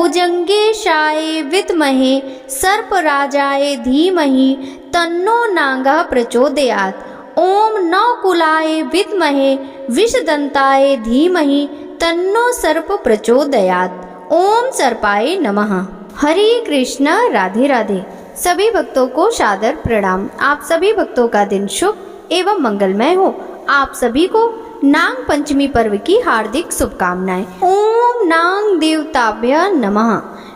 भुजंगेशाय विद्महे सर्पराजाय धीमहि तन्नो नागः प्रचोदयात्। ओम नवकुलाय विद्महे विषदंताय धीमहि तन्नो सर्प प्रचोदयात्। ओम सर्पाय नमः। हरे कृष्ण। राधे राधे। सभी भक्तों को सादर प्रणाम। आप सभी भक्तों का दिन शुभ एवं मंगलमय हो। आप सभी को नाग पंचमी पर्व की हार्दिक शुभकामनाएं। ओम नाग देवताभ्य नमः।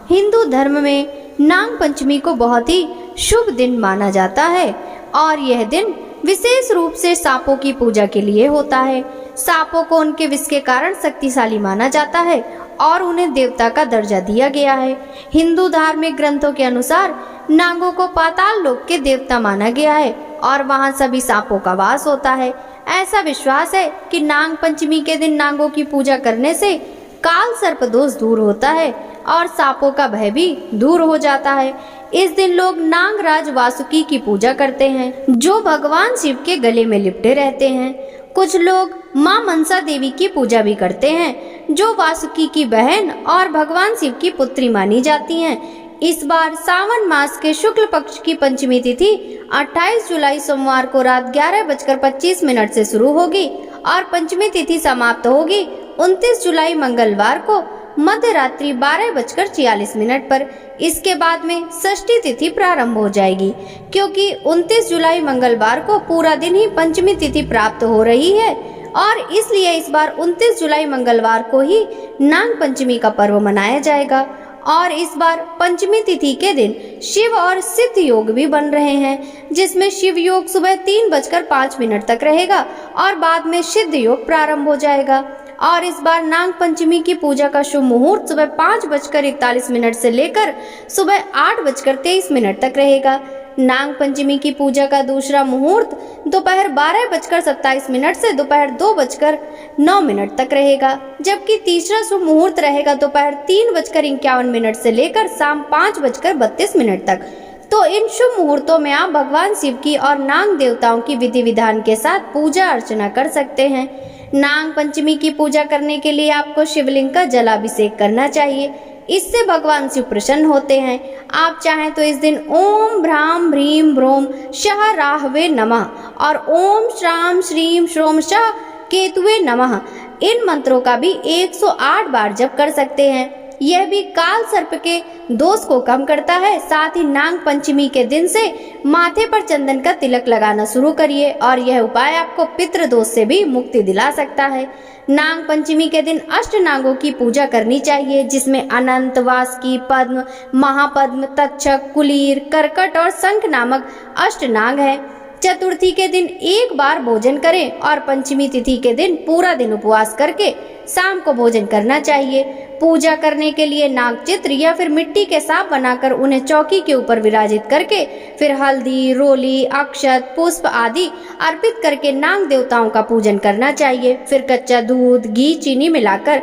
हिंदू धर्म में नाग पंचमी को बहुत ही शुभ दिन माना जाता है और यह दिन विशेष रूप से सांपों की पूजा के लिए होता है। सांपों को उनके विष के कारण शक्तिशाली माना जाता है और उन्हें देवता का दर्जा दिया गया है। हिंदू धार्मिक ग्रंथों के अनुसार नागों को पाताल लोक के देवता माना गया है और वहां सभी सांपों का वास होता है। ऐसा विश्वास है कि नाग पंचमी के दिन नागों की पूजा करने से काल सर्प दोष दूर होता है और सांपों का भय भी दूर हो जाता है। इस दिन लोग नागराज वासुकी की पूजा करते हैं जो भगवान शिव के गले में लिपटे रहते हैं। कुछ लोग मां मनसा देवी की पूजा भी करते हैं जो वासुकी की बहन और भगवान शिव की पुत्री मानी जाती हैं। इस बार सावन मास के शुक्ल पक्ष की पंचमी तिथि 28 जुलाई सोमवार को रात 11:25 से शुरू होगी और पंचमी तिथि समाप्त होगी 29 जुलाई मंगलवार को मध्य रात्रि 12:46 पर। इसके बाद में षष्ठी तिथि प्रारंभ हो जाएगी क्योंकि 29 जुलाई मंगलवार को पूरा दिन ही पंचमी तिथि प्राप्त हो रही है और इसलिए इस बार 29 जुलाई मंगलवार को ही नाग पंचमी का पर्व मनाया जाएगा। और इस बार पंचमी तिथि के दिन शिव और सिद्ध योग भी बन रहे हैं जिसमें शिव योग सुबह 3:05 तक रहेगा और बाद में सिद्ध योग प्रारंभ हो जाएगा। और इस बार नाग पंचमी की पूजा का शुभ मुहूर्त सुबह 5:41 से लेकर सुबह 8:23 तक रहेगा। नाग पंचमी की पूजा का दूसरा मुहूर्त दोपहर 12:27 से दोपहर 2:09 तक रहेगा, जबकि तीसरा शुभ मुहूर्त रहेगा दोपहर 3:51 से लेकर शाम 5:32 तक। तो इन शुभ मुहूर्तों में आप भगवान शिव की और नाग देवताओं की विधि विधान के साथ पूजा अर्चना कर सकते हैं। नाग पंचमी की पूजा करने के लिए आपको शिवलिंग का जलाभिषेक करना चाहिए, इससे भगवान शिव प्रसन्न होते हैं। आप चाहें तो इस दिन ओम भ्राम भ्रीम भ्रोम शः राहवे नमः और ओम श्राम श्रीम श्रोम शः केतुवे नमः इन मंत्रों का भी 108 बार जप कर सकते हैं। यह भी काल सर्प के दोष को कम करता है। साथ ही नाग पंचमी के दिन से माथे पर चंदन का तिलक लगाना शुरू करिए और यह उपाय आपको पितृ दोष से भी मुक्ति दिला सकता है। नाग पंचमी के दिन अष्ट नागों की पूजा करनी चाहिए जिसमें अनंत, वासुकी, पद्म, महापद्म, तक्षक, कुलीर, करकट और शंख नामक अष्ट नाग है। चतुर्थी के दिन एक बार भोजन करें और पंचमी तिथि के दिन पूरा दिन उपवास करके शाम को भोजन करना चाहिए। पूजा करने के लिए नाग चित्र या फिर मिट्टी के सांप बनाकर उन्हें चौकी के ऊपर विराजित करके फिर हल्दी, रोली, अक्षत, पुष्प आदि अर्पित करके नाग देवताओं का पूजन करना चाहिए। फिर कच्चा दूध, घी, चीनी मिलाकर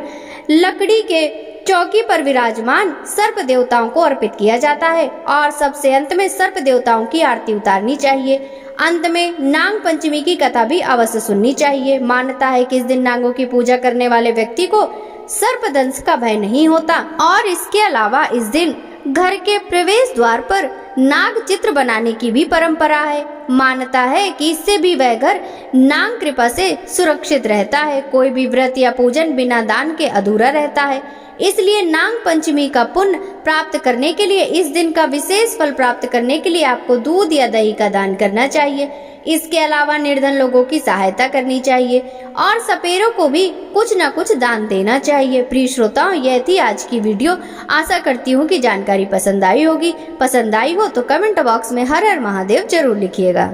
लकड़ी के चौकी पर विराजमान सर्प देवताओं को अर्पित किया जाता है और सबसे अंत में सर्प देवताओं की आरती उतारनी चाहिए। अंत में नाग पंचमी की कथा भी अवश्य सुननी चाहिए। मान्यता है कि इस दिन नागों की पूजा करने वाले व्यक्ति को सर्पदंश का भय नहीं होता और इसके अलावा इस दिन घर के प्रवेश द्वार पर नाग चित्र बनाने की भी परंपरा है। मान्यता है कि इससे भी वह घर नाग कृपा से सुरक्षित रहता है। कोई भी व्रत या पूजन बिना दान के अधूरा रहता है, इसलिए नाग पंचमी का पुण्य प्राप्त करने के लिए, इस दिन का विशेष फल प्राप्त करने के लिए आपको दूध या दही का दान करना चाहिए। इसके अलावा निर्धन लोगों की सहायता करनी चाहिए और सपेरों को भी कुछ न कुछ दान देना चाहिए। प्रिय श्रोताओं, यह थी आज की वीडियो। आशा करती हूँ कि जानकारी पसंद आई होगी। पसंद आई हो तो कमेंट बॉक्स में हर हर महादेव जरूर लिखिएगा।